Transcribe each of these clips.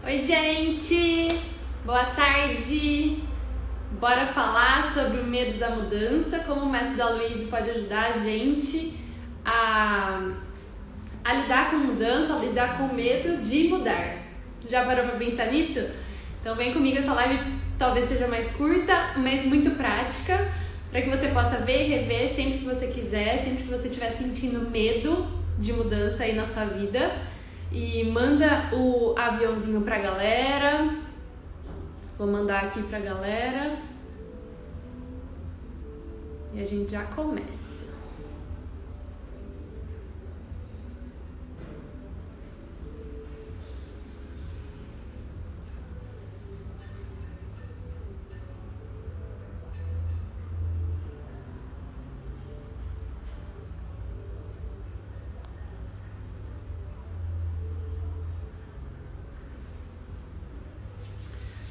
Oi, gente! Boa tarde! Bora falar sobre o medo da mudança, como o método da Luíse pode ajudar a gente a lidar com mudança, a lidar com o medo de mudar. Já parou pra pensar nisso? Então vem comigo, essa live talvez seja mais curta, mas muito prática, para que você possa ver e rever sempre que você quiser, sempre que você estiver sentindo medo de mudança aí na sua vida. E manda o aviãozinho pra galera. Vou mandar aqui pra galera. E a gente já começa.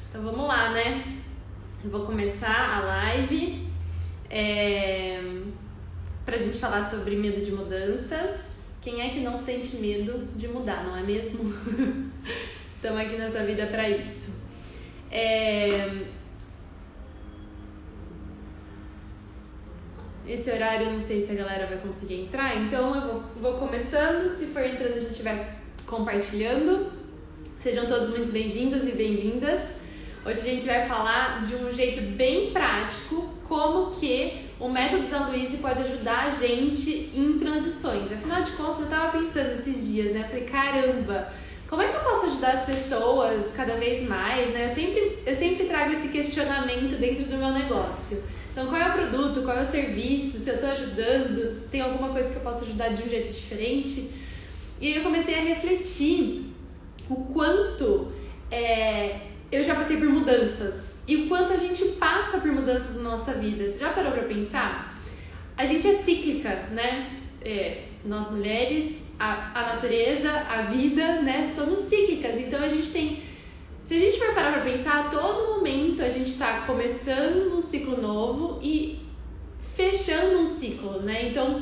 Então vamos lá, né? Eu vou começar a live pra gente falar sobre medo de mudanças. Quem é que não sente medo de mudar, não é mesmo? Estamos aqui nessa vida pra isso. Esse horário eu não sei se a galera vai conseguir entrar, então eu vou começando. Se for entrando, a gente vai compartilhando. Sejam todos muito bem-vindos e bem-vindas. Hoje a gente vai falar de um jeito bem prático como que o método da Luíse pode ajudar a gente em transições. Afinal de contas, eu tava pensando esses dias, né? Eu falei, caramba, como é que eu posso ajudar as pessoas cada vez mais, né? Eu sempre trago esse questionamento dentro do meu negócio. Então, qual é o produto, qual é o serviço, se eu tô ajudando, se tem alguma coisa que eu posso ajudar de um jeito diferente. E aí eu comecei a refletir o quanto eu já passei por mudanças e o quanto a gente passa por mudanças na nossa vida. Você já parou pra pensar? A gente é cíclica, né? Nós mulheres, a natureza, a vida, né? Somos cíclicas. Então a gente tem... Se a gente for parar pra pensar, a todo momento a gente tá começando um ciclo novo e fechando um ciclo, né? Então,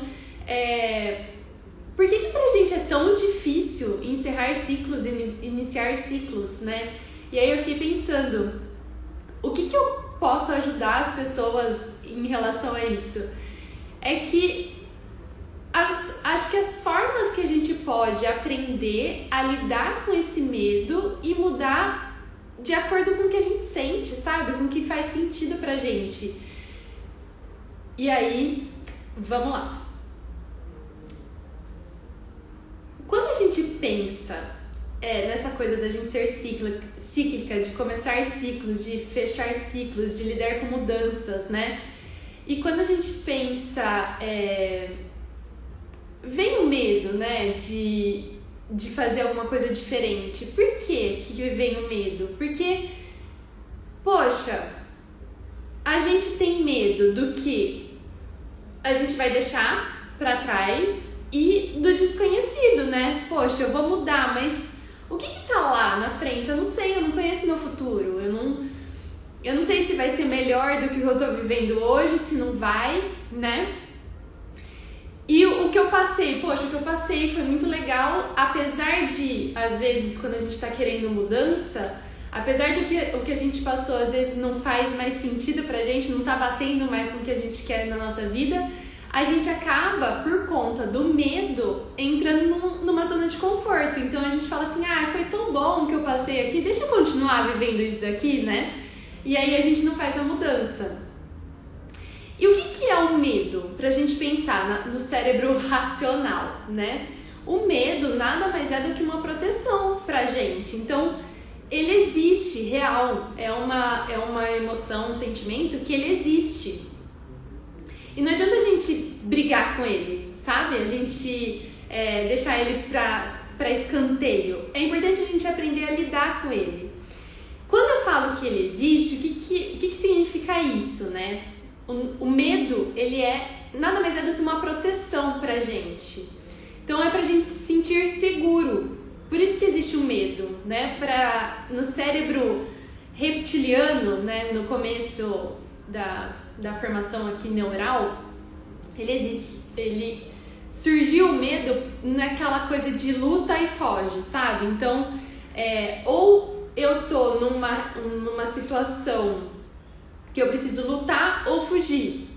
por que pra gente é tão difícil encerrar ciclos e iniciar ciclos, né? E aí eu fiquei pensando, o que eu posso ajudar as pessoas em relação a isso? É que acho que as formas que a gente pode aprender a lidar com esse medo e mudar de acordo com o que a gente sente, sabe? Com o que faz sentido pra gente. E aí, vamos lá. Quando a gente pensa nessa coisa da gente ser cíclica, de começar ciclos, de fechar ciclos, de lidar com mudanças, né? E quando a gente pensa, vem o medo, né, de fazer alguma coisa diferente. Por quê que vem o medo? Porque, poxa, a gente tem medo do que a gente vai deixar pra trás e do desconhecido, né? Poxa, eu vou mudar, mas o que tá lá na frente? Eu não sei, eu não conheço meu futuro. Eu não sei se vai ser melhor do que eu tô vivendo hoje, se não vai, né? E o que eu passei, poxa, o que eu passei foi muito legal, apesar de, às vezes, quando a gente tá querendo mudança, apesar do que o que a gente passou, às vezes não faz mais sentido pra gente, não tá batendo mais com o que a gente quer na nossa vida, a gente acaba, por conta do medo, entrando numa zona de conforto. Então a gente fala assim, foi tão bom que eu passei aqui, deixa eu continuar vivendo isso daqui, né? E aí a gente não faz a mudança. E o que é o medo? Pra gente pensar no cérebro racional, né? O medo nada mais é do que uma proteção pra gente. Então, ele existe, real. É uma emoção, um sentimento que ele existe. E não adianta a gente brigar com ele, sabe? A gente deixar ele pra escanteio. É importante a gente aprender a lidar com ele. Quando eu falo que ele existe, o que significa isso, né? O medo, ele nada mais é do que uma proteção pra gente. Então é pra gente se sentir seguro. Por isso que existe o medo, né? No cérebro reptiliano, né? No começo da formação aqui neural, ele existe, surgiu o medo naquela coisa de luta e foge, sabe? Então, ou eu tô numa situação que eu preciso lutar ou fugir.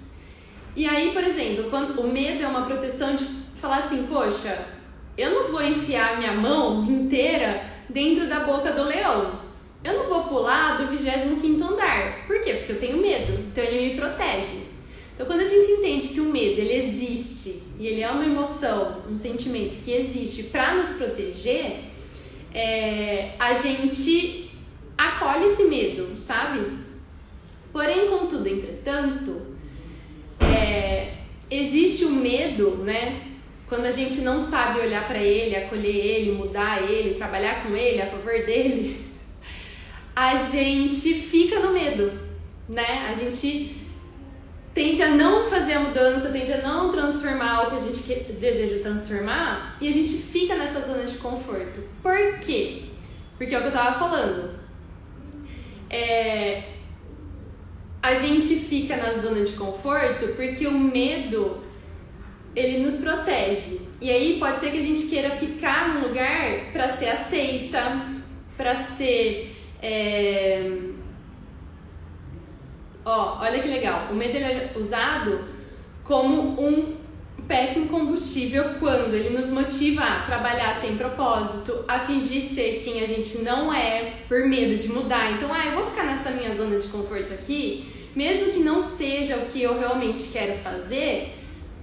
E aí, por exemplo, quando o medo é uma proteção de falar assim, poxa, eu não vou enfiar minha mão inteira dentro da boca do leão. Eu não vou pular do 25º andar. Por quê? Porque eu tenho medo. Então ele me protege. Então quando a gente entende que o medo, ele existe, e ele é uma emoção, um sentimento que existe para nos proteger, a gente acolhe esse medo, sabe? Porém, contudo, entretanto, existe o medo, né? Quando a gente não sabe olhar para ele, acolher ele, mudar ele, trabalhar com ele, a favor dele, a gente fica no medo, né? A gente tende a não fazer a mudança, tende a não transformar o que a gente deseja transformar e a gente fica nessa zona de conforto. Por quê? Porque é o que eu tava falando. A gente fica na zona de conforto porque o medo, ele nos protege. E aí pode ser que a gente queira ficar num lugar para ser aceita, para ser... olha que legal. O medo, ele é usado como um péssimo combustível quando ele nos motiva a trabalhar sem propósito, a fingir ser quem a gente não é, por medo de mudar. Então, eu vou ficar nessa minha zona de conforto aqui, mesmo que não seja o que eu realmente quero fazer,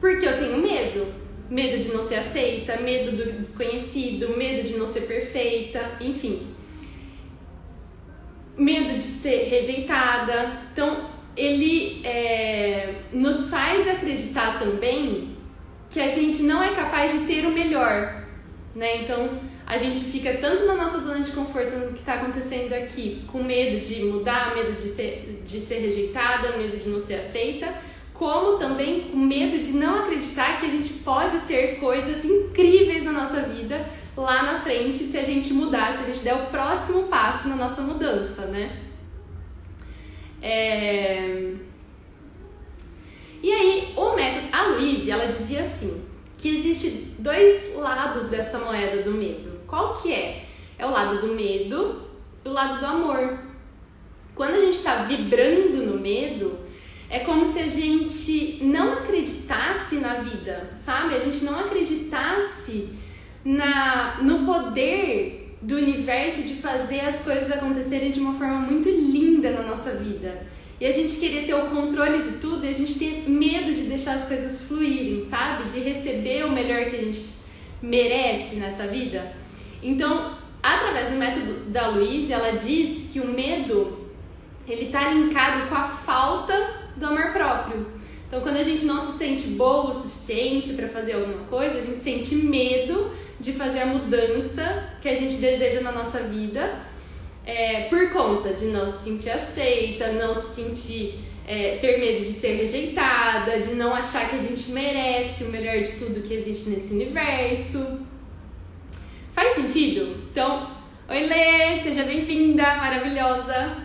porque eu tenho medo. Medo de não ser aceita, medo do desconhecido, medo de não ser perfeita, enfim. Medo de ser rejeitada. Então, ele nos faz acreditar também que a gente não é capaz de ter o melhor, né? Então, a gente fica tanto na nossa zona de conforto no que está acontecendo aqui, com medo de mudar, medo de ser rejeitada, medo de não ser aceita, como também com medo de não acreditar que a gente pode ter coisas incríveis na nossa vida lá na frente se a gente mudar, se a gente der o próximo passo na nossa mudança, né? E aí, o método, a Louise, ela dizia assim, que existe dois lados dessa moeda do medo. Qual que é? É o lado do medo e o lado do amor. Quando a gente está vibrando no medo, é como se a gente não acreditasse na vida, sabe? A gente não acreditasse no poder do universo de fazer as coisas acontecerem de uma forma muito linda na nossa vida. E a gente queria ter o controle de tudo e a gente ter medo de deixar as coisas fluírem, sabe? De receber o melhor que a gente merece nessa vida. Então, através do método da Louise, ela diz que o medo, ele tá linkado com a falta do amor próprio. Então, quando a gente não se sente boa o suficiente para fazer alguma coisa, a gente sente medo de fazer a mudança que a gente deseja na nossa vida, por conta de não se sentir aceita, não se sentir, ter medo de ser rejeitada, de não achar que a gente merece o melhor de tudo que existe nesse universo. Faz sentido? Então, oi Lê, seja bem-vinda, maravilhosa!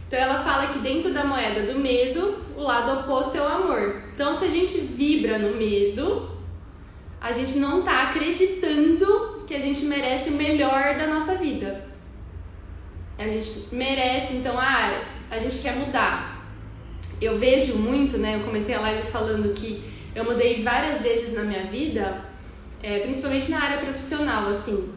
Então ela fala que dentro da moeda do medo, o lado oposto é o amor. Então se a gente vibra no medo, a gente não tá acreditando que a gente merece o melhor da nossa vida. A gente merece, então, a gente quer mudar. Eu vejo muito, né, eu comecei a live falando que eu mudei várias vezes na minha vida, principalmente na área profissional, assim.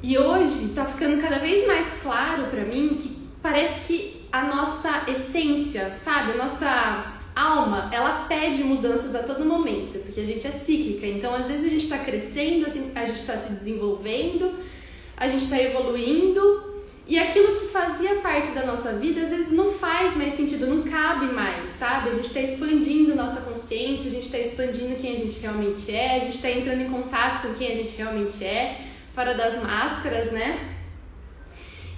E hoje tá ficando cada vez mais claro pra mim que parece que a nossa essência, sabe, a nossa alma, ela pede mudanças a todo momento, porque a gente é cíclica. Então, às vezes a gente tá crescendo, assim, a gente tá se desenvolvendo, a gente tá evoluindo, e aquilo que fazia parte da nossa vida, às vezes não faz mais sentido, não cabe mais, sabe? A gente tá expandindo nossa consciência, a gente tá expandindo quem a gente realmente é, a gente tá entrando em contato com quem a gente realmente é, fora das máscaras, né?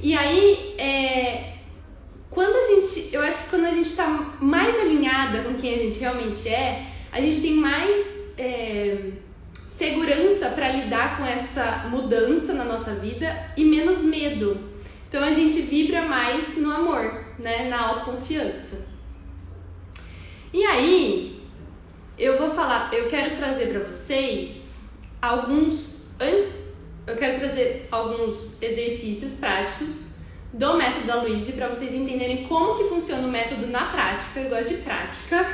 E aí, eu acho que quando a gente tá mais alinhada com quem a gente realmente é, a gente tem mais segurança para lidar com essa mudança na nossa vida e menos medo. Então a gente vibra mais no amor, né? Na autoconfiança. E aí, eu quero trazer para vocês eu quero trazer alguns exercícios práticos, do método da Luíse para vocês entenderem como que funciona o método na prática. Eu gosto de prática.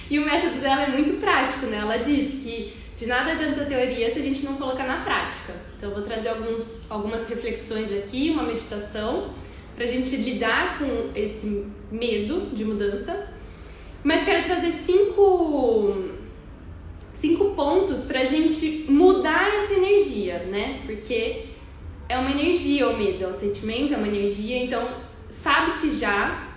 E o método dela é muito prático, né? Ela diz que de nada adianta a teoria se a gente não colocar na prática. Então eu vou trazer algumas reflexões aqui, uma meditação, pra gente lidar com esse medo de mudança. Mas quero trazer cinco pontos pra gente mudar essa energia, né? Porque é uma energia o medo, é um sentimento, é uma energia. Então, sabe-se já,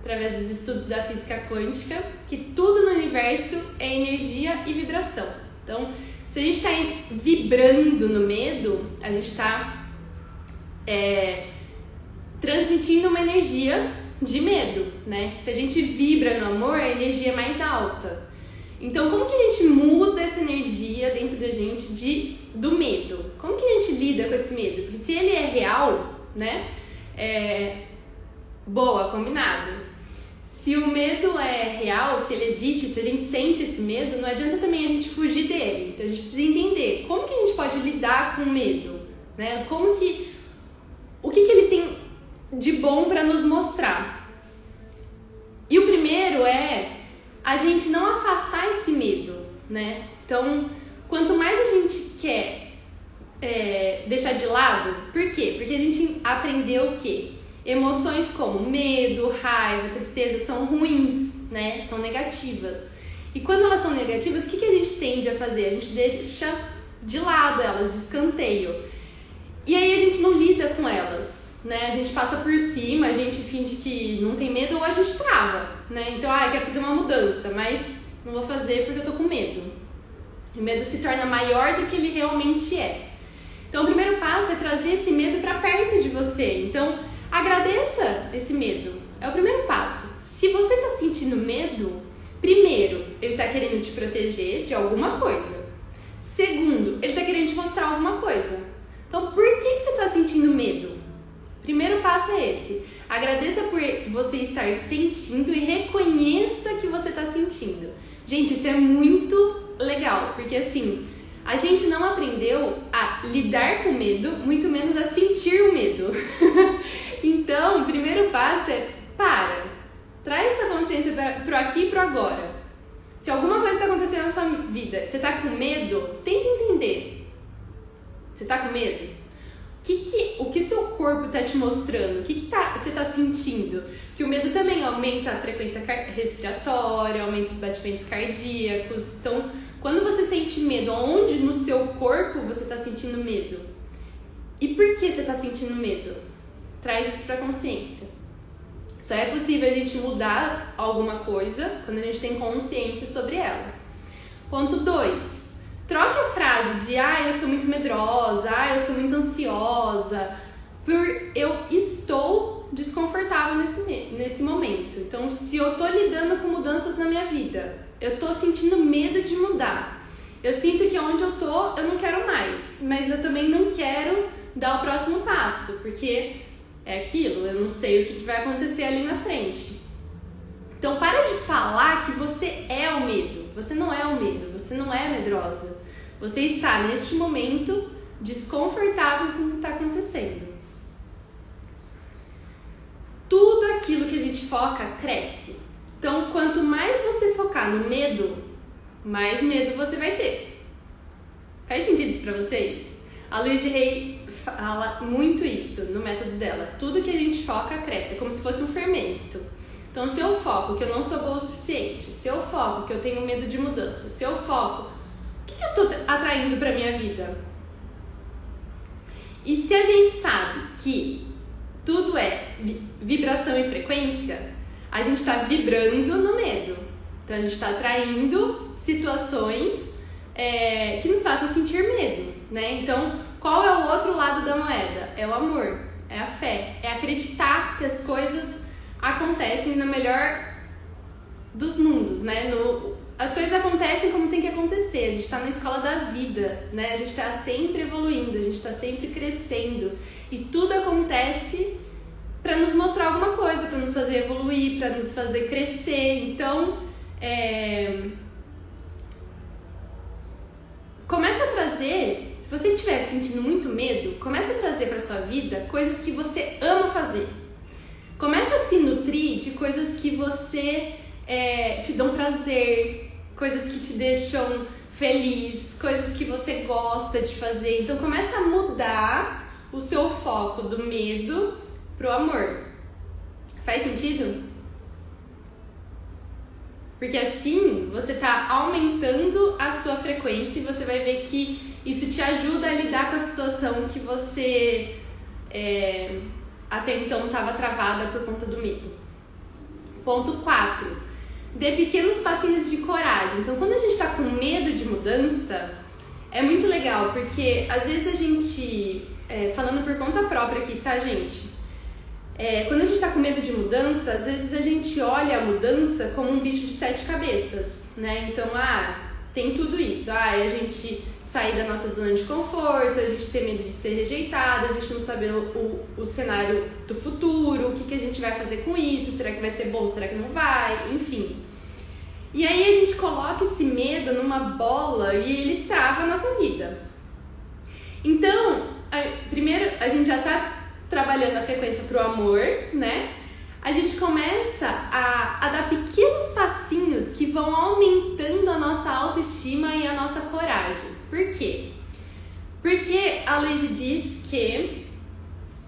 através dos estudos da física quântica, que tudo no universo é energia e vibração. Então, se a gente está vibrando no medo, a gente está transmitindo uma energia de medo, né? Se a gente vibra no amor, a energia é mais alta. Então, como que a gente muda essa energia dentro da gente do medo? Como que a gente lida com esse medo? Porque se ele é real, né? Boa, combinado. Se o medo é real, se ele existe, se a gente sente esse medo, não adianta também a gente fugir dele. Então, a gente precisa entender como que a gente pode lidar com o medo, né? O que ele tem de bom para nos mostrar. E o primeiro é a gente não afastar esse medo, né? Então, quanto mais a gente quer deixar de lado, por quê? Porque a gente aprendeu o quê? Emoções como medo, raiva, tristeza são ruins, né? São negativas. E quando elas são negativas, o que a gente tende a fazer? A gente deixa de lado elas, de escanteio. E aí a gente não lida com elas, né? A gente passa por cima, a gente finge que não tem medo ou a gente trava, né? Então, eu quero fazer uma mudança, mas não vou fazer porque eu tô com medo. O medo se torna maior do que ele realmente é. Então, o primeiro passo é trazer esse medo para perto de você. Então, agradeça esse medo. É o primeiro passo. Se você tá sentindo medo, primeiro, ele tá querendo te proteger de alguma coisa. Segundo, ele tá querendo te mostrar alguma coisa. Então, por que você tá sentindo medo? Primeiro passo é esse. Agradeça por você estar sentindo e reconheça que você está sentindo. Gente, isso é muito legal, porque assim, a gente não aprendeu a lidar com medo, muito menos a sentir o medo. Então, o primeiro passo é traz essa consciência pro aqui e pro agora. Se alguma coisa está acontecendo na sua vida, você está com medo, tenta entender. Você está com medo? O que seu corpo está te mostrando? O que você está sentindo? Que o medo também aumenta a frequência respiratória, aumenta os batimentos cardíacos. Então, quando você sente medo, onde no seu corpo você está sentindo medo? E por que você está sentindo medo? Traz isso para a consciência. Só é possível a gente mudar alguma coisa quando a gente tem consciência sobre ela. Ponto 2. Troque a frase de eu sou muito medrosa, eu sou muito ansiosa, por eu estou desconfortável nesse momento. Então, se eu tô lidando com mudanças na minha vida, eu tô sentindo medo de mudar. Eu sinto que onde eu tô, eu não quero mais, mas eu também não quero dar o próximo passo, porque é aquilo, eu não sei o que vai acontecer ali na frente. Então, para de falar que você é o medo. Você não é o medo, você não é medrosa. Você está, neste momento, desconfortável com o que está acontecendo. Tudo aquilo que a gente foca cresce. Então, quanto mais você focar no medo, mais medo você vai ter. Faz sentido isso pra vocês? A Louise Hay fala muito isso no método dela. Tudo que a gente foca cresce, é como se fosse um fermento. Então, se eu foco que eu não sou boa o suficiente, se eu foco que eu tenho medo de mudança, se eu foco, o que eu tô atraindo pra minha vida? E se a gente sabe que tudo é vibração e frequência, a gente tá vibrando no medo. Então, a gente tá atraindo situações que nos façam sentir medo, né? Então, qual é o outro lado da moeda? É o amor, é a fé, é acreditar que as coisas acontecem no melhor dos mundos, né? As coisas acontecem como tem que acontecer. A gente tá na escola da vida, né? A gente tá sempre evoluindo, a gente tá sempre crescendo. E tudo acontece pra nos mostrar alguma coisa, pra nos fazer evoluir, pra nos fazer crescer. Então, começa a trazer, se Se você estiver sentindo muito medo, comece a trazer para sua vida coisas que você ama fazer. Comece a se nutrir de coisas que você te dão prazer, coisas que te deixam feliz, coisas que você gosta de fazer. Então comece a mudar o seu foco do medo pro amor. Faz sentido? Porque assim você tá aumentando a sua frequência e você vai ver que isso te ajuda a lidar com a situação que você até então estava travada por conta do medo. Ponto 4. Dê pequenos passinhos de coragem. Então, quando a gente está com medo de mudança, é muito legal, porque às vezes a gente, falando por conta própria aqui, tá, gente? Quando a gente está com medo de mudança, às vezes a gente olha a mudança como um bicho de 7 cabeças, né? Então, tem tudo isso. A gente sair da nossa zona de conforto, a gente ter medo de ser rejeitado, a gente não saber o cenário do futuro, o que a gente vai fazer com isso, será que vai ser bom, será que não vai, enfim. E aí a gente coloca esse medo numa bola e ele trava a nossa vida. Então, primeiro a gente já tá trabalhando a frequência pro amor, né? A gente começa a dar pequenos passinhos que vão aumentando a nossa autoestima e a nossa coragem. Por quê? Porque a Louise diz que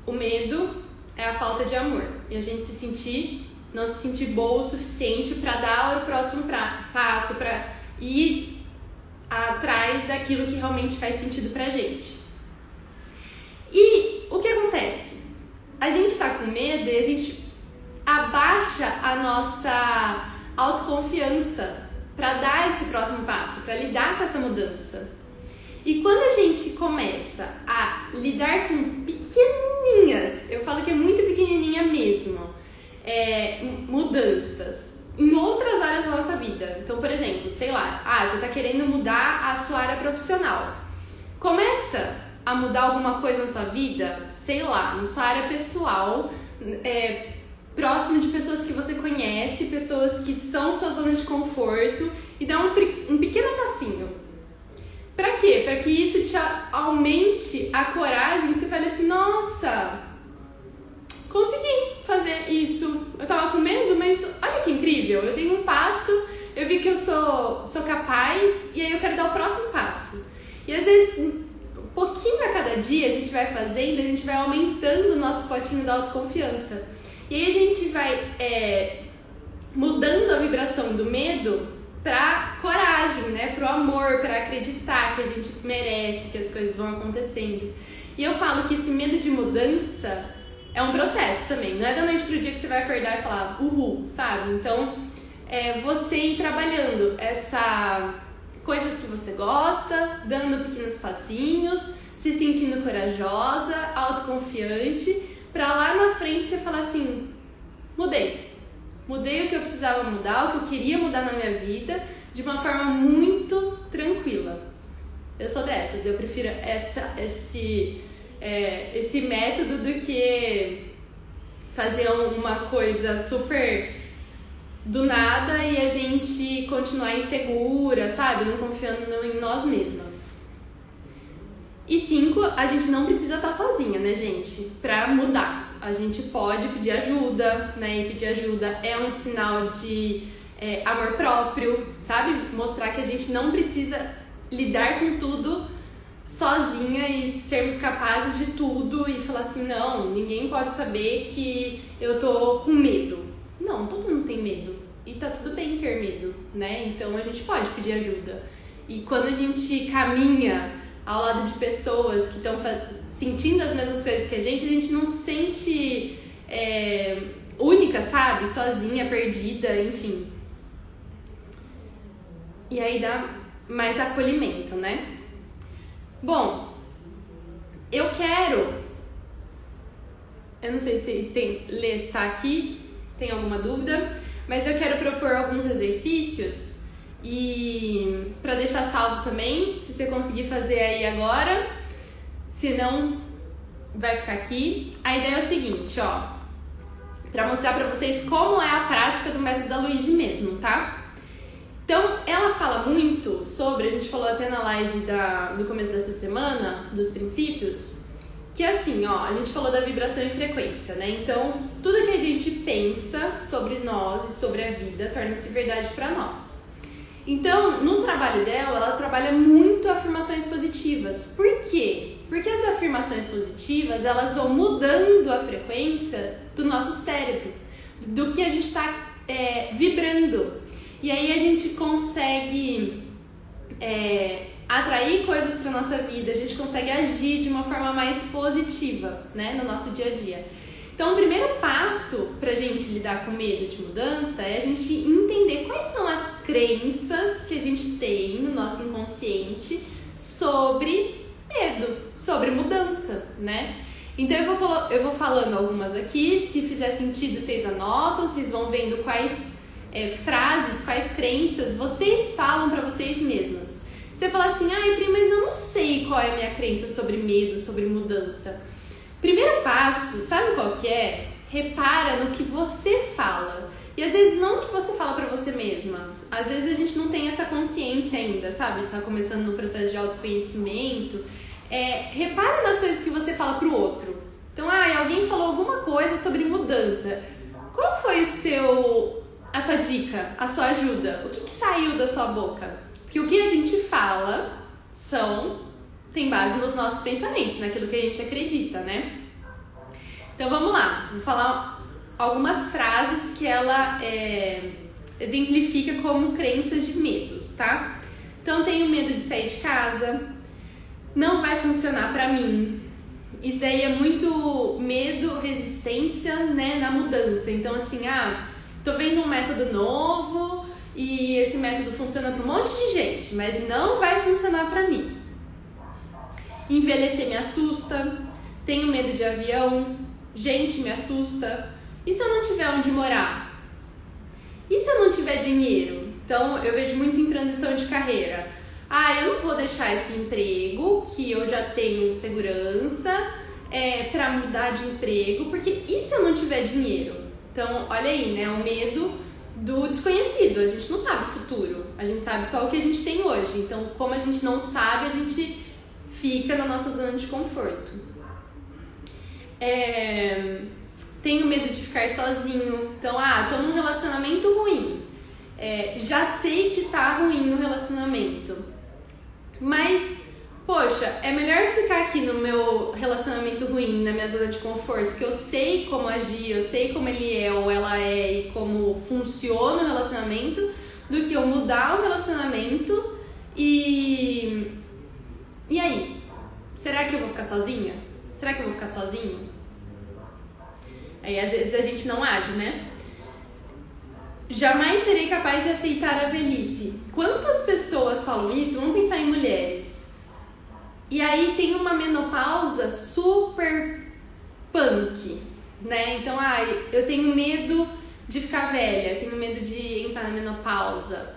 o medo é a falta de amor e a gente não se sentir boa o suficiente para dar o próximo passo, para ir atrás daquilo que realmente faz sentido pra gente. E o que acontece? A gente tá com medo e a gente abaixa a nossa autoconfiança para dar esse próximo passo, para lidar com essa mudança. E quando a gente começa a lidar com pequenininhas, eu falo que é muito pequenininha mesmo, mudanças em outras áreas da nossa vida. Então, por exemplo, sei lá, você tá querendo mudar a sua área profissional. Começa a mudar alguma coisa na sua vida, sei lá, na sua área pessoal, próximo de pessoas que você conhece, pessoas que são sua zona de conforto, e dá um pequeno passinho. Pra quê? Pra que isso te aumente a coragem e você fale assim, nossa, consegui fazer isso. Eu tava com medo, mas olha que incrível, eu dei um passo, eu vi que eu sou capaz e aí eu quero dar o próximo passo. E às vezes, um pouquinho a cada dia a gente vai fazendo, a gente vai aumentando o nosso potinho da autoconfiança. E aí a gente vai mudando a vibração do medo pra coragem, né? Pro amor, pra acreditar que a gente merece, que as coisas vão acontecendo. E eu falo que esse medo de mudança é um processo também. Não é da noite pro dia que você vai acordar e falar uhul, sabe? Então, você ir trabalhando coisas que você gosta, dando pequenos passinhos, se sentindo corajosa, autoconfiante, pra lá na frente você falar assim, mudei o que eu precisava mudar, o que eu queria mudar na minha vida, de uma forma muito tranquila. Eu sou dessas, eu prefiro esse método do que fazer uma coisa super do nada e a gente continuar insegura, sabe? Não confiando em nós mesmas. E 5, a gente não precisa estar sozinha, né, gente? Pra mudar. A gente pode pedir ajuda, né? E pedir ajuda é um sinal de amor próprio, sabe? Mostrar que a gente não precisa lidar com tudo sozinha e sermos capazes de tudo e falar assim, não, ninguém pode saber que eu tô com medo. Não, todo mundo tem medo. E tá tudo bem ter medo, né? Então a gente pode pedir ajuda. E quando a gente caminha ao lado de pessoas que estão sentindo as mesmas coisas que a gente não se sente única, sabe? Sozinha, perdida, enfim. E aí dá mais acolhimento, né? Bom, eu não sei se Lê está aqui, tem alguma dúvida, mas eu quero propor alguns exercícios e para deixar salvo também, se você conseguir fazer aí agora, se não, vai ficar aqui. A ideia é o seguinte, ó, para mostrar para vocês como é a prática do método da Louise mesmo, tá? Então, ela fala muito sobre, a gente falou até na live do começo dessa semana, dos princípios, que assim, ó, a gente falou da vibração e frequência, né? Então, tudo que a gente pensa sobre nós e sobre a vida torna-se verdade para nós. Então, no trabalho dela, ela trabalha muito afirmações positivas. Por quê? Porque as afirmações positivas, elas vão mudando a frequência do nosso cérebro, do que a gente está vibrando. E aí a gente consegue atrair coisas para nossa vida, a gente consegue agir de uma forma mais positiva, né, no nosso dia a dia. Então, o primeiro passo para a gente lidar com medo de mudança é a gente entender quais são as crenças que a gente tem no nosso inconsciente sobre medo, sobre mudança, né? Então, eu vou falando algumas aqui, se fizer sentido, vocês anotam, vocês vão vendo quais frases, quais crenças vocês falam pra vocês mesmas. Você fala assim, ai, Pri, mas eu não sei qual é a minha crença sobre medo, sobre mudança. Primeiro passo, sabe qual que é? Repara no que você fala. E às vezes não o que você fala pra você mesma. Às vezes a gente não tem essa consciência ainda, sabe? Tá começando no processo de autoconhecimento. Repara nas coisas que você fala pro outro. Então, alguém falou alguma coisa sobre mudança. Qual foi a sua dica, a sua ajuda? O que saiu da sua boca? Porque o que a gente fala tem base nos nossos pensamentos, naquilo que a gente acredita, né? Então vamos lá, vou falar algumas frases que ela exemplifica como crenças de medos, tá? Então, tenho medo de sair de casa, não vai funcionar pra mim. Isso daí é muito medo, resistência, né, na mudança. Então, assim, tô vendo um método novo e esse método funciona para um monte de gente, mas não vai funcionar para mim. Envelhecer me assusta, tenho medo de avião, gente me assusta. E se eu não tiver onde morar? E se eu não tiver dinheiro? Então, eu vejo muito em transição de carreira. Eu não vou deixar esse emprego que eu já tenho segurança para mudar de emprego, porque e se eu não tiver dinheiro? Então, olha aí, né? O medo do desconhecido. A gente não sabe o futuro. A gente sabe só o que a gente tem hoje. Então, como a gente não sabe, a gente fica na nossa zona de conforto. Tenho medo de ficar sozinho. Então, tô num relacionamento ruim. Já sei que tá ruim no relacionamento. Mas, poxa, é melhor ficar aqui no meu relacionamento ruim, na minha zona de conforto, que eu sei como agir, eu sei como ele é ou ela é e como funciona o relacionamento, do que eu mudar o relacionamento e aí? Será que eu vou ficar sozinha? Será que eu vou ficar sozinho? Aí às vezes a gente não age, né? Jamais serei capaz de aceitar a velhice. Quantas pessoas falam isso? Vamos pensar em mulheres. E aí tem uma menopausa super punk, né? Então, eu tenho medo de ficar velha, eu tenho medo de entrar na menopausa.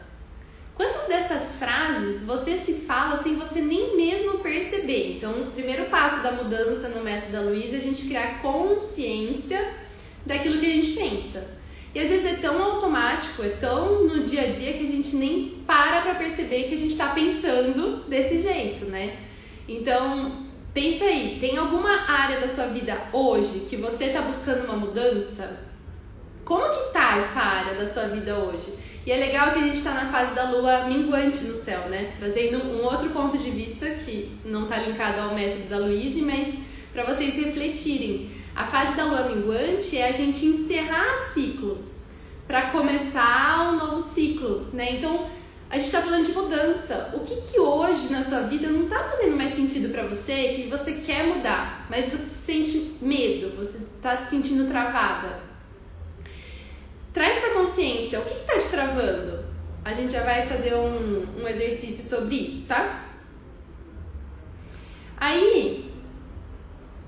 Quantas dessas frases você se fala sem você nem mesmo perceber? Então, o primeiro passo da mudança no método da Luísa é a gente criar consciência daquilo que a gente pensa. E às vezes é tão automático, é tão no dia a dia que a gente nem para pra perceber que a gente tá pensando desse jeito, né? Então, pensa aí, tem alguma área da sua vida hoje que você tá buscando uma mudança? Como que tá essa área da sua vida hoje? E é legal que a gente tá na fase da lua minguante no céu, né? Trazendo um outro ponto de vista que não tá linkado ao método da Luísa, mas para vocês refletirem. A fase da lua minguante é a gente encerrar ciclos para começar um novo ciclo, né? Então, a gente tá falando de mudança. O que hoje na sua vida não tá fazendo mais sentido para você, que você quer mudar, mas você sente medo, você tá se sentindo travada? Traz pra consciência, o que tá te travando? A gente já vai fazer um exercício sobre isso, tá? Aí,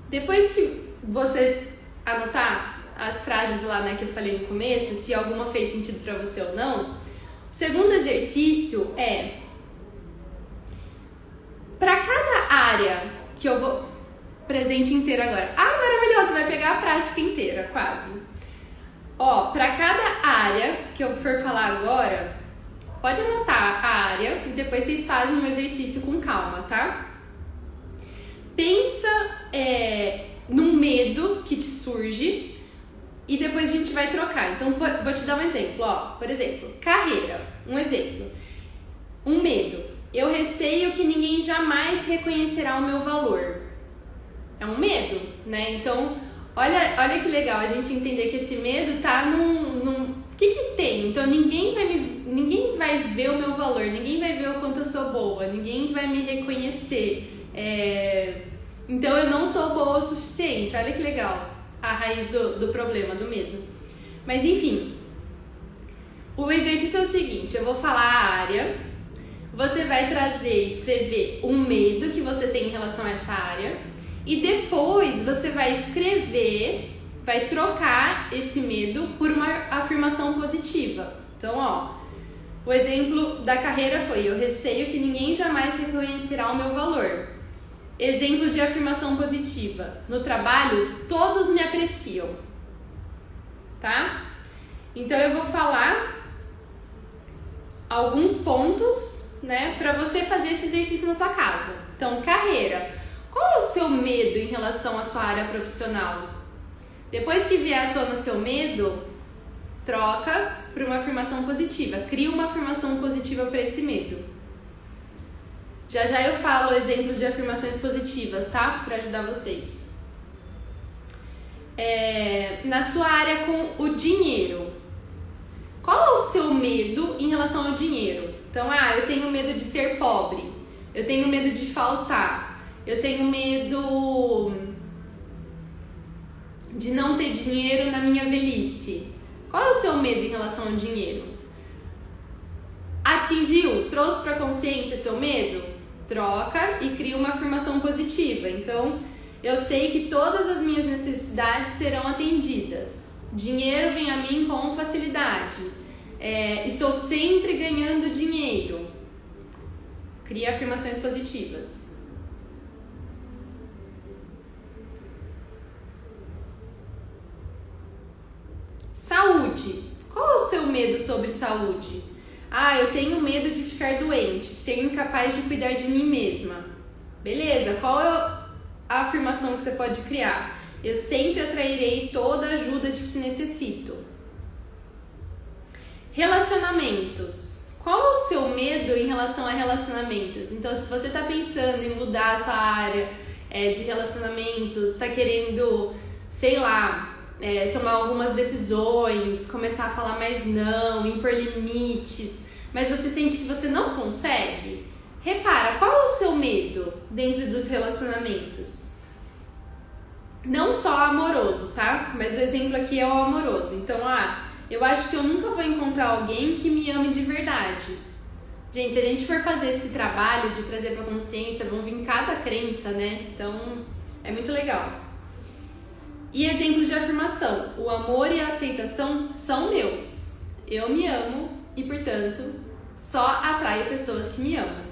depois que você anotar as frases lá, né, que eu falei no começo, se alguma fez sentido pra você ou não, o segundo exercício é, pra cada área que eu vou... Presente inteiro agora. Maravilhoso, vai pegar a prática inteira, quase. Pra cada área que eu for falar agora, pode anotar a área e depois vocês fazem um exercício com calma, tá? Pensa num medo que te surge e depois a gente vai trocar. Então, vou te dar um exemplo, ó. Por exemplo, carreira. Um exemplo. Um medo. Eu receio que ninguém jamais reconhecerá o meu valor. É um medo, né? Então, olha que legal a gente entender que esse medo tá num... O que tem? Então, ninguém vai ver o meu valor, ninguém vai ver o quanto eu sou boa, ninguém vai me reconhecer. Então, eu não sou boa o suficiente. Olha que legal a raiz do problema, do medo. Mas, enfim, o exercício é o seguinte, eu vou falar a área, você vai escrever um medo que você tem em relação a essa área e depois você vai vai trocar esse medo por uma afirmação positiva. Então, ó, o exemplo da carreira foi: eu receio que ninguém jamais reconhecerá o meu valor. Exemplo de afirmação positiva: no trabalho, todos me apreciam. Tá? Então, eu vou falar alguns pontos, né, para você fazer esse exercício na sua casa. Então, carreira. Qual é o seu medo em relação à sua área profissional? Depois que vier à tona o seu medo, troca por uma afirmação positiva. Cria uma afirmação positiva para esse medo. Já eu falo exemplos de afirmações positivas, tá? Para ajudar vocês. Na sua área com o dinheiro. Qual é o seu medo em relação ao dinheiro? Então, eu tenho medo de ser pobre. Eu tenho medo de faltar. Eu tenho medo de não ter dinheiro na minha velhice. Qual é o seu medo em relação ao dinheiro? Atingiu? Trouxe para a consciência seu medo? Troca e cria uma afirmação positiva. Então, eu sei que todas as minhas necessidades serão atendidas. Dinheiro vem a mim com facilidade. Estou sempre ganhando dinheiro. Cria afirmações positivas. Saúde. Qual é o seu medo sobre saúde? Eu tenho medo de ficar doente, ser incapaz de cuidar de mim mesma. Beleza, qual é a afirmação que você pode criar? Eu sempre atrairei toda a ajuda de que necessito. Relacionamentos. Qual é o seu medo em relação a relacionamentos? Então, se você está pensando em mudar a sua área de relacionamentos, está querendo, sei lá, tomar algumas decisões, começar a falar mais não, impor limites, mas você sente que você não consegue, repara, qual é o seu medo dentro dos relacionamentos? Não só amoroso, tá? Mas o exemplo aqui é o amoroso. Então, eu acho que eu nunca vou encontrar alguém que me ame de verdade. Gente, se a gente for fazer esse trabalho de trazer pra consciência, vão vir cada crença, né? Então, é muito legal. E exemplos de afirmação: o amor e a aceitação são meus. Eu me amo e, portanto, só atraio pessoas que me amam.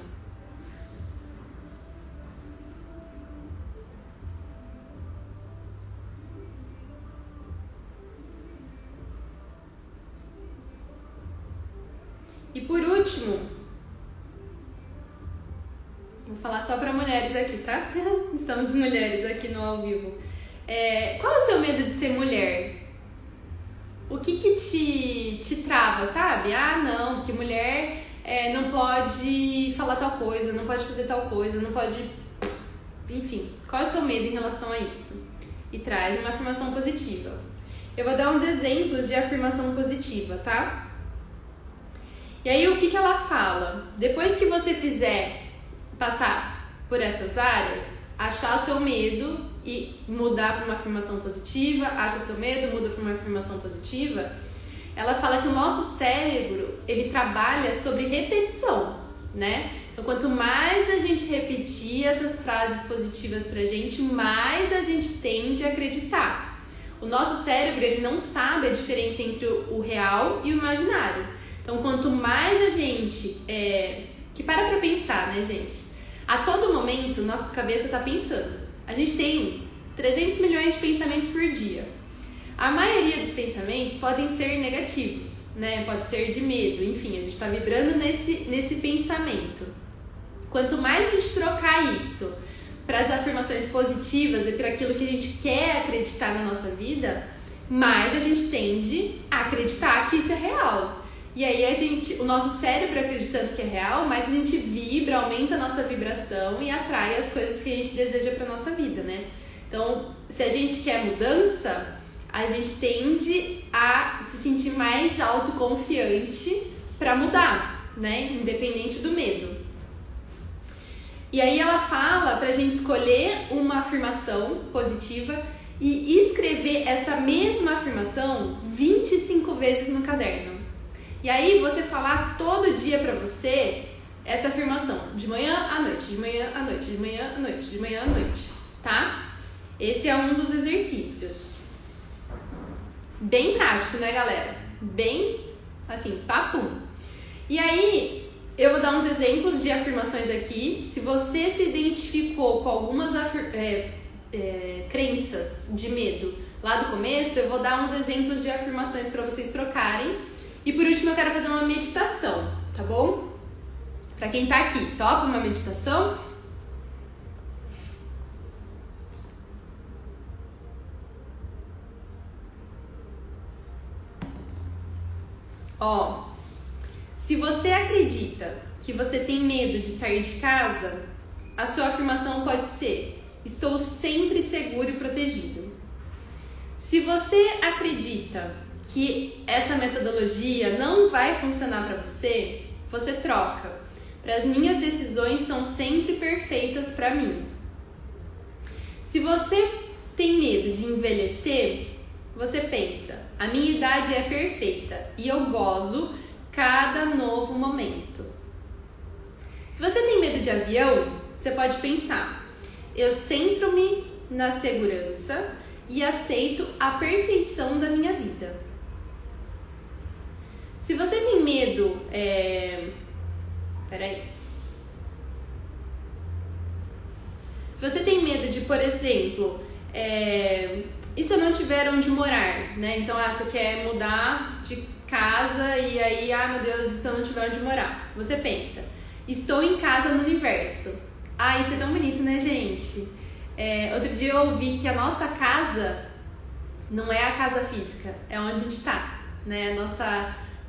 E por último, vou falar só para mulheres aqui, tá? Estamos mulheres aqui no ao vivo. Qual é o seu medo de ser mulher? O que te trava, sabe? Não, porque mulher não pode falar tal coisa, não pode fazer tal coisa, não pode... Enfim, qual é o seu medo em relação a isso? E traz uma afirmação positiva. Eu vou dar uns exemplos de afirmação positiva, tá? E aí, o que ela fala? Depois que você passar por essas áreas, achar o seu medo e mudar para uma afirmação positiva, acha o seu medo, muda para uma afirmação positiva, ela fala que o nosso cérebro, ele trabalha sobre repetição, né? Então, quanto mais a gente repetir essas frases positivas pra gente, mais a gente tende a acreditar. O nosso cérebro, ele não sabe a diferença entre o real e o imaginário. Então, quanto mais a gente... que para pensar, né, gente? A todo momento, nossa cabeça tá pensando. A gente tem 300 milhões de pensamentos por dia. A maioria dos pensamentos podem ser negativos. né? Pode ser de medo, enfim, a gente tá vibrando nesse pensamento. Quanto mais a gente trocar isso para as afirmações positivas e para aquilo que a gente quer acreditar na nossa vida, mais a gente tende a acreditar que isso é real. E aí o nosso cérebro acreditando que é real, mais a gente vibra, aumenta a nossa vibração e atrai as coisas que a gente deseja para nossa vida, né? Então, se a gente quer mudança, a gente tende a se sentir mais autoconfiante para mudar, né? Independente do medo. E aí ela fala pra gente escolher uma afirmação positiva e escrever essa mesma afirmação 25 vezes no caderno. E aí você falar todo dia pra você essa afirmação, de manhã à noite, de manhã à noite, de manhã à noite, de manhã à noite, tá? Esse é um dos exercícios. Bem prático, né, galera? Bem, assim, papum. E aí, eu vou dar uns exemplos de afirmações aqui. Se você se identificou com algumas crenças de medo lá do começo, eu vou dar uns exemplos de afirmações para vocês trocarem. E por último, eu quero fazer uma meditação, tá bom? Pra quem tá aqui, topa uma meditação? Ó, se você acredita que você tem medo de sair de casa, a sua afirmação pode ser: estou sempre seguro e protegido. Se você acredita que essa metodologia não vai funcionar para você, você troca. Para as minhas decisões são sempre perfeitas para mim. Se você tem medo de envelhecer, você pensa: a minha idade é perfeita e eu gozo cada novo momento. Se você tem medo de avião, você pode pensar: eu centro-me na segurança e aceito a perfeição da minha vida. Se você tem medo, Se você tem medo de, por exemplo, e se eu não tiver onde morar, né? Então, você quer mudar de casa e aí, meu Deus, e se eu não tiver onde morar? Você pensa: estou em casa no universo. Isso é tão bonito, né, gente? Outro dia eu ouvi que a nossa casa não é a casa física, é onde a gente tá, né?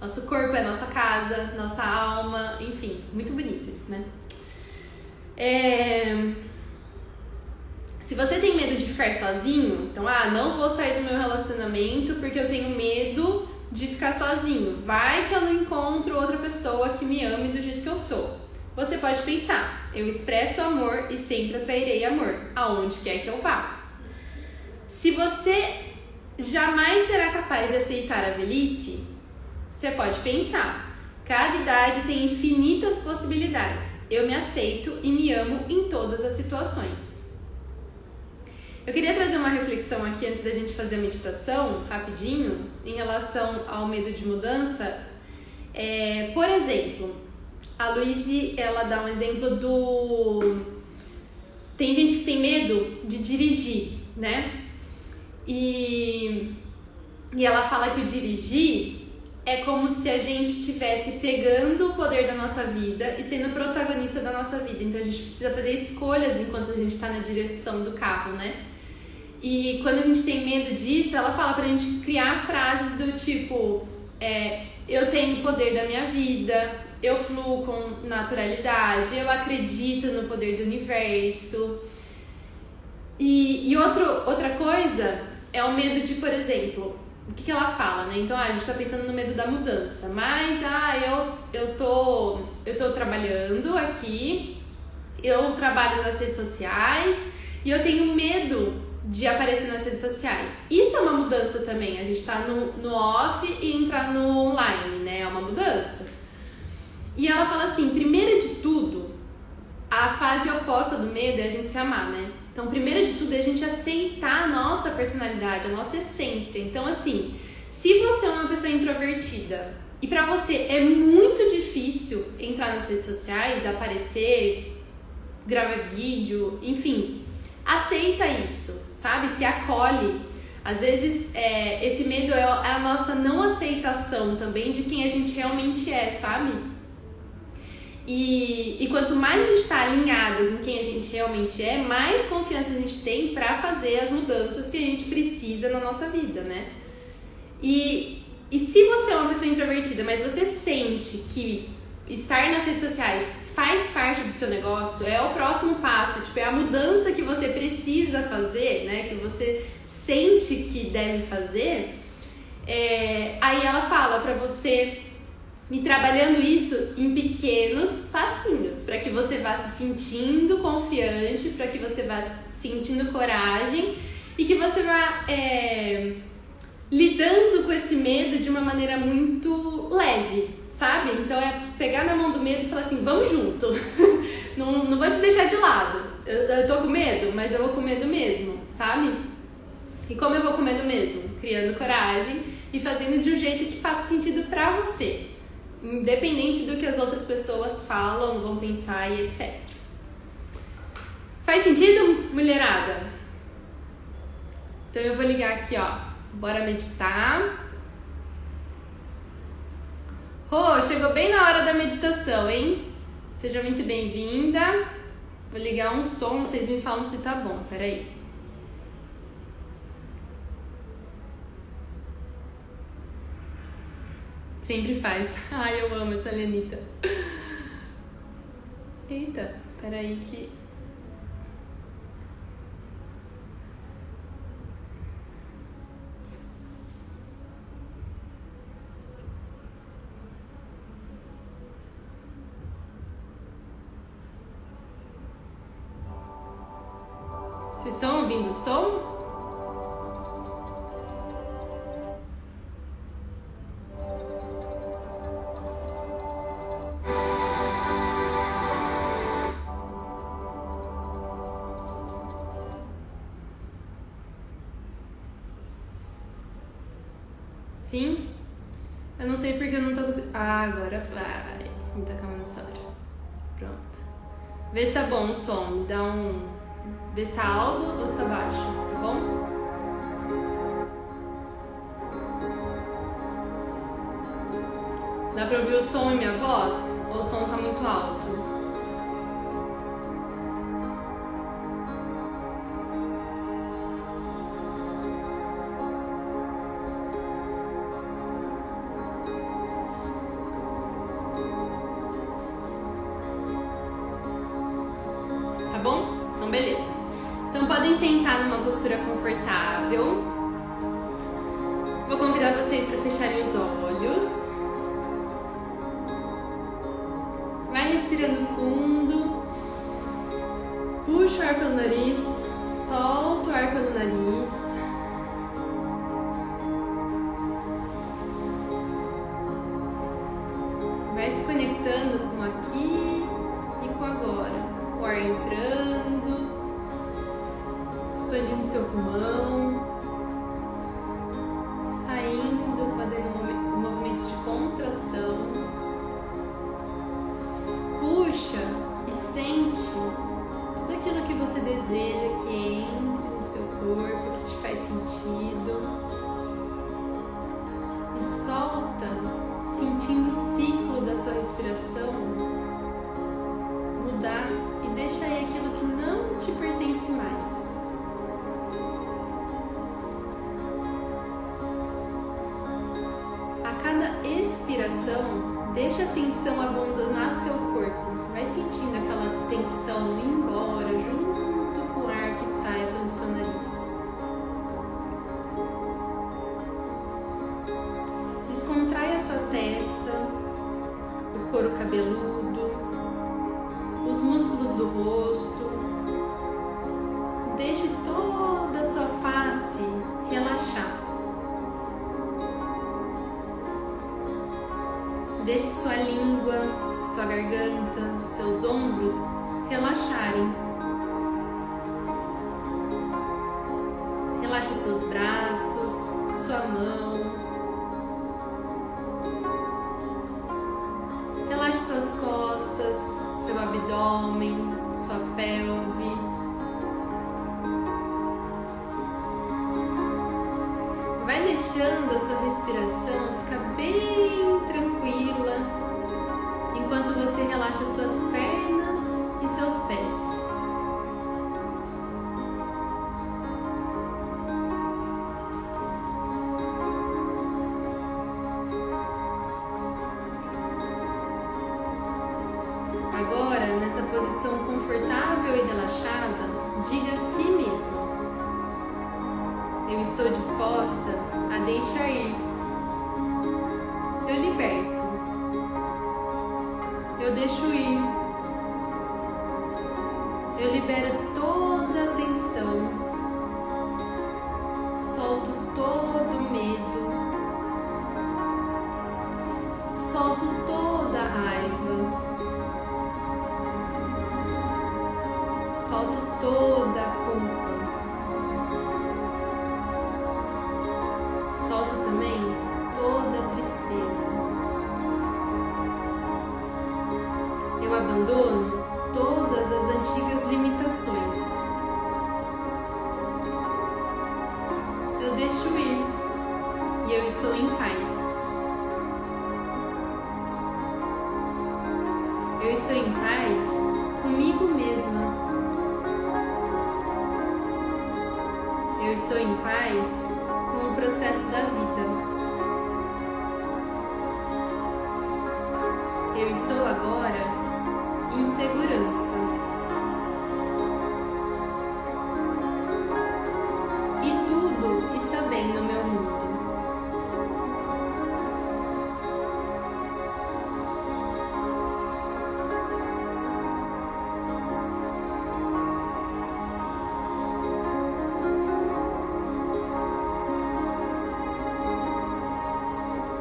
Nosso corpo é a nossa casa, nossa alma, enfim, muito bonito isso, né? Se você tem medo de ficar sozinho, então, não vou sair do meu relacionamento porque eu tenho medo de ficar sozinho. Vai que eu não encontro outra pessoa que me ame do jeito que eu sou. Você pode pensar: eu expresso amor e sempre atrairei amor, aonde quer que eu vá. Se você jamais será capaz de aceitar a velhice, você pode pensar: cada idade tem infinitas possibilidades. Eu me aceito e me amo em todas as situações. Eu queria trazer uma reflexão aqui antes da gente fazer a meditação, rapidinho, em relação ao medo de mudança. Por exemplo, a Luíse, ela dá um exemplo tem gente que tem medo de dirigir, né? E ela fala que o dirigir é como se a gente estivesse pegando o poder da nossa vida e sendo protagonista da nossa vida. Então a gente precisa fazer escolhas enquanto a gente está na direção do carro, né? E quando a gente tem medo disso, ela fala pra gente criar frases do tipo: eu tenho o poder da minha vida, eu fluo com naturalidade, eu acredito no poder do universo. E outra coisa é o medo de, por exemplo, o que ela fala, né? Então, a gente tá pensando no medo da mudança, mas eu tô trabalhando aqui, eu trabalho nas redes sociais e eu tenho medo de aparecer nas redes sociais. Isso é uma mudança também, a gente tá no off e entrar no online, né? É uma mudança. E ela fala assim: primeiro de tudo, a fase oposta do medo é a gente se amar, né? Então, primeiro de tudo é a gente aceitar a nossa personalidade, a nossa essência. Então, assim, se você é uma pessoa introvertida e pra você é muito difícil entrar nas redes sociais, aparecer, gravar vídeo, enfim, aceita isso, sabe? Se acolhe. Às vezes, esse medo é a nossa não aceitação também de quem a gente realmente é, sabe? E quanto mais a gente está alinhado com quem a gente realmente é, mais confiança a gente tem para fazer as mudanças que a gente precisa na nossa vida, né? E se você é uma pessoa introvertida, mas você sente que estar nas redes sociais faz parte do seu negócio, é o próximo passo, tipo, é a mudança que você precisa fazer, né? Que você sente que deve fazer, aí ela fala pra você ir trabalhando isso em pequenos passinhos, para que você vá se sentindo confiante, para que você vá sentindo coragem e que você vá lidando com esse medo de uma maneira muito leve, sabe? Então é pegar na mão do medo e falar assim, vamos junto, não vou te deixar de lado, eu tô com medo, mas eu vou com medo mesmo, sabe? E como eu vou com medo mesmo? Criando coragem e fazendo de um jeito que faça sentido pra você, independente do que as outras pessoas falam, vão pensar e etc. Faz sentido, mulherada? Então eu vou ligar aqui, ó. Bora meditar. Rô, chegou bem na hora da meditação, hein? Seja muito bem-vinda. Vou ligar um som, vocês me falam se tá bom, peraí. Sempre faz. Ai, eu amo essa Lenita. Eita, peraí que... Vocês estão ouvindo o som? Sim? Eu não sei porque eu não tô conseguindo... Ah, agora vai. Muita calma nessa hora. Pronto. Vê se tá bom o som. Me dá um... Vê se tá alto ou se tá baixo, tá bom? Dá pra ouvir o som e minha voz? Ou o som tá muito alto? Beleza. Então podem sentar numa postura confortável. Vou convidar vocês para fecharem os olhos. Vai respirando fundo. Puxa o ar pelo nariz, solta o ar pelo nariz. Vai se conectando com aqui e com agora. O ar entrando, expandindo seu pulmão, saindo, fazendo um movimento de contração. Puxa e sente tudo aquilo que você deseja que entre no seu corpo, que te faz sentido. E solta, sentindo o ciclo da sua respiração mudar. Deixa aí aquilo que não te pertence mais. A cada expiração, deixa a tensão abandonar seu corpo. Vai sentindo aquela tensão ir embora junto com o ar que sai pelo seu nariz. Descontrai a sua testa, o couro cabeludo, os músculos do rosto. Deixe toda a sua face relaxar. Deixe sua língua, sua garganta, seus ombros relaxarem. Relaxe seus braços, sua mão. Relaxe suas costas, seu abdômen, sua pelve. Vai deixando a sua respiração ficar bem tranquila enquanto você relaxa suas pernas e seus pés. Agora, nessa posição confortável e relaxada, diga a si mesmo: eu estou disposta a deixar ir. Eu liberto. Eu deixo ir. Eu libero toda a tensão. Solto todo o medo. Solto toda a raiva. Solto toda a culpa. Solto também toda a tristeza. Eu abandono todas as antigas limitações. Eu deixo ir e eu estou em paz. Eu estou em paz comigo mesma. Eu estou em paz com o processo da vida. Eu estou agora em segurança. E tudo está bem no meu mundo.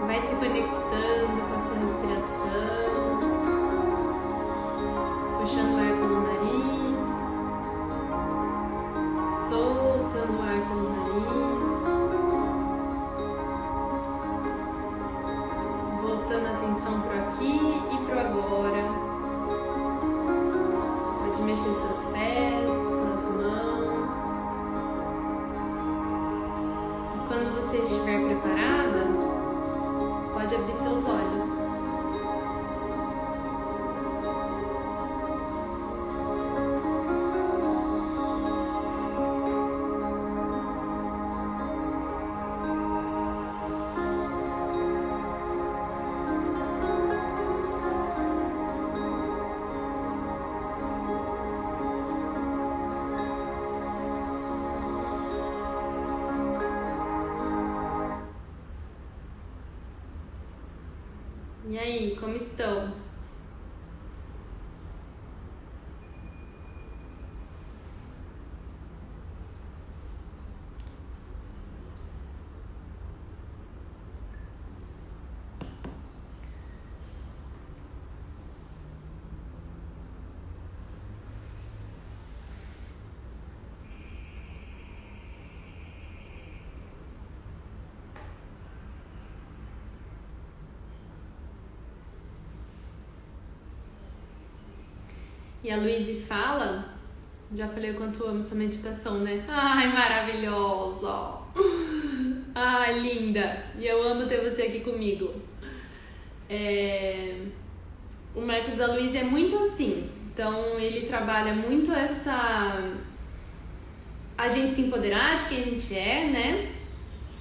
Vai se conectando com a sua respiração, puxando o ar pelo nariz, soltando o ar pelo nariz, voltando a atenção pro aqui e pro agora. Pode mexer seus pés, suas mãos. E quando você estiver preparada, pode abrir seus olhos. E aí, como estão? E a Luíse fala, já falei o quanto amo sua meditação, né? Ai, maravilhosa! Ai, linda! E eu amo ter você aqui comigo. O método da Luíse é muito assim. Então, ele trabalha muito a gente se empoderar de quem a gente é, né?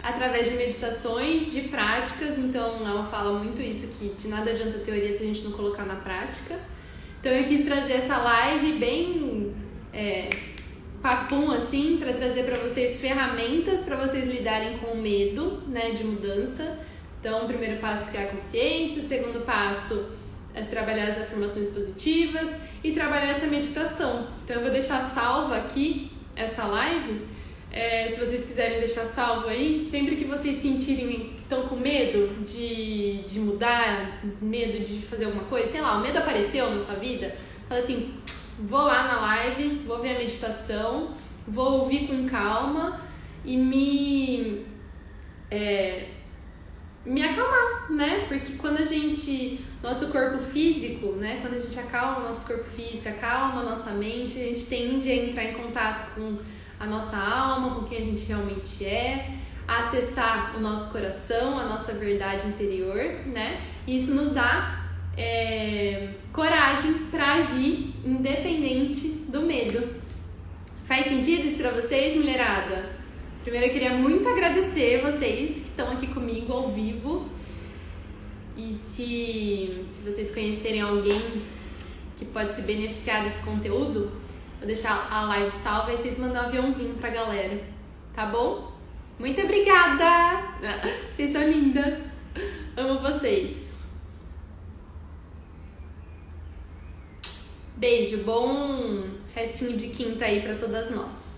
Através de meditações, de práticas. Então, ela fala muito isso, que de nada adianta a teoria se a gente não colocar na prática. Então eu quis trazer essa live bem papum assim, para trazer para vocês ferramentas para vocês lidarem com o medo, né, de mudança. Então o primeiro passo é criar consciência, o segundo passo é trabalhar as afirmações positivas e trabalhar essa meditação. Então eu vou deixar salva aqui essa live, se vocês quiserem deixar salvo aí, sempre que vocês sentirem que estão com medo de mudar, medo de fazer alguma coisa, sei lá, o medo apareceu na sua vida, fala assim, vou lá na live, vou ver a meditação, vou ouvir com calma e me acalmar, né? Porque quando nosso corpo físico, né? Quando a gente acalma o nosso corpo físico, acalma a nossa mente, a gente tende a entrar em contato com a nossa alma, com quem a gente realmente é. acessar o nosso coração, a nossa verdade interior, né? E isso nos dá coragem para agir independente do medo. Faz sentido isso pra vocês, mulherada? Primeiro eu queria muito agradecer vocês que estão aqui comigo ao vivo. E se vocês conhecerem alguém que pode se beneficiar desse conteúdo, vou deixar a live salva e vocês mandam um aviãozinho pra galera, tá bom? Muito obrigada! Vocês são lindas! Amo vocês! Beijo, bom restinho de quinta aí pra todas nós!